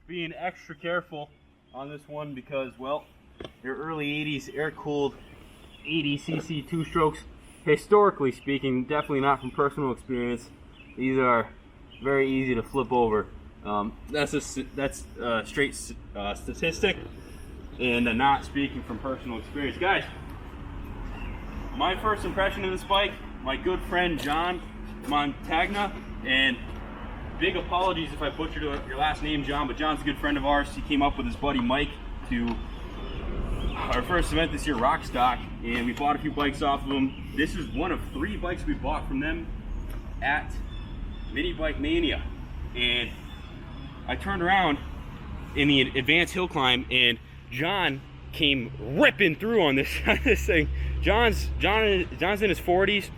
Being extra careful on this one because, well, your early 80s air-cooled 80cc two-strokes, historically speaking, definitely not from personal experience, these are very easy to flip over. That's a straight statistic, and not speaking from personal experience. Guys, my first impression of this bike, my good friend John Montagna, and big apologies if I butchered your last name, John, but John's a good friend of ours. He came up with his buddy Mike to our first event this year, Rockstock, and we bought a few bikes off of them. This is one of 3 bikes we bought from them at Mini Bike Mania. And I turned around in the advanced hill climb, and John came ripping through on this, this thing. John's in his 40s,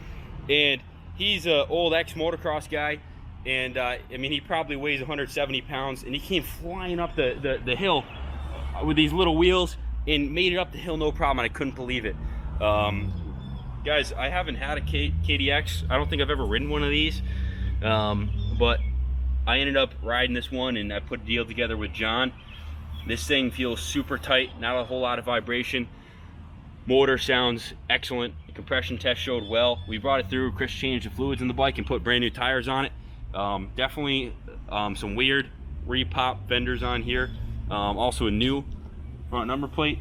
and he's an old ex-motocross guy. And I mean, he probably weighs 170 pounds, and he came flying up the hill with these little wheels and made it up the hill no problem, and I couldn't believe it. Guys, I haven't had a KDX. I don't think I've ever ridden one of these, but I ended up riding this one, and I put a deal together with John. This thing feels super tight, not a whole lot of vibration. Motor sounds excellent. The compression test showed well. We brought it through. Chris changed the fluids in the bike and put brand new tires on it. Definitely some weird repop fenders on here. Also a new front number plate.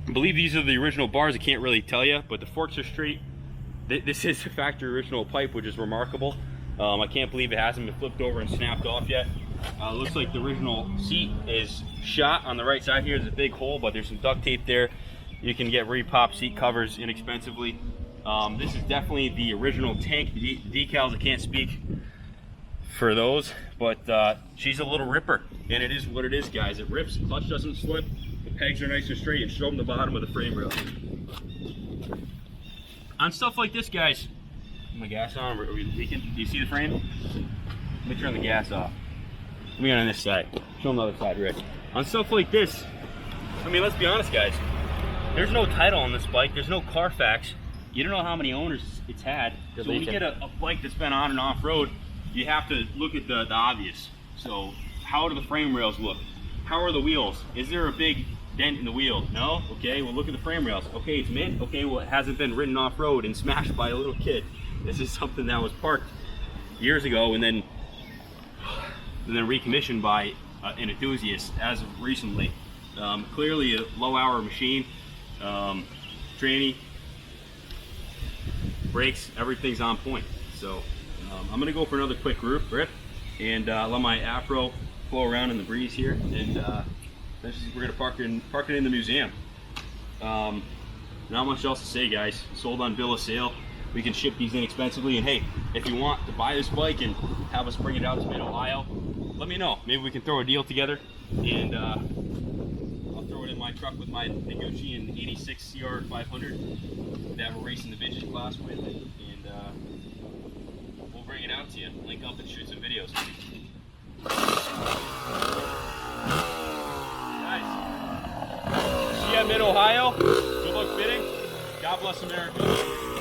I believe these are the original bars. I can't really tell you, but the forks are straight. This is the factory original pipe, which is remarkable. I can't believe it hasn't been flipped over and snapped off yet. Looks like the original seat is shot on the right side here. There's a big hole, but there's some duct tape there. You can get repop seat covers inexpensively. This is definitely the original tank decals. I can't speak for those, but she's a little ripper, and it is what it is, guys. It rips, the clutch doesn't slip, the pegs are nice and straight, and show them the bottom of the frame rail. On stuff like this, guys, my gas on, are we leaking? Do you see the frame? Let me turn the gas off. Let me get on this side. Show them the other side, Rick. On stuff like this, I mean, let's be honest, guys. There's no title on this bike. There's no Carfax. You don't know how many owners it's had. So when you get a bike that's been on and off road, you have to look at the obvious. So how do the frame rails look? How are the wheels? Is there a big dent in the wheel? No? Okay, well, look at the frame rails. Okay, it's mint. Okay, well, it hasn't been ridden off road and smashed by a little kid. This is something that was parked years ago and then recommissioned by an enthusiast as of recently. Clearly a low hour machine. Tranny, brakes, everything's on point. So I'm gonna go for another quick rip and let my afro flow around in the breeze here, and we're gonna park it in the museum. Not much else to say, guys. Sold on bill of sale. We can ship these inexpensively, and hey, if you want to buy this bike and have us bring it out to Mid-Ohio, let me know. Maybe we can throw a deal together, and I'll throw it in my truck with my Noguchi and 86 CR 500 that we're racing the vintage class with, and we'll bring it out to you. Link up and shoot some videos. Guys, see you at Mid-Ohio. Good luck fitting. God bless America.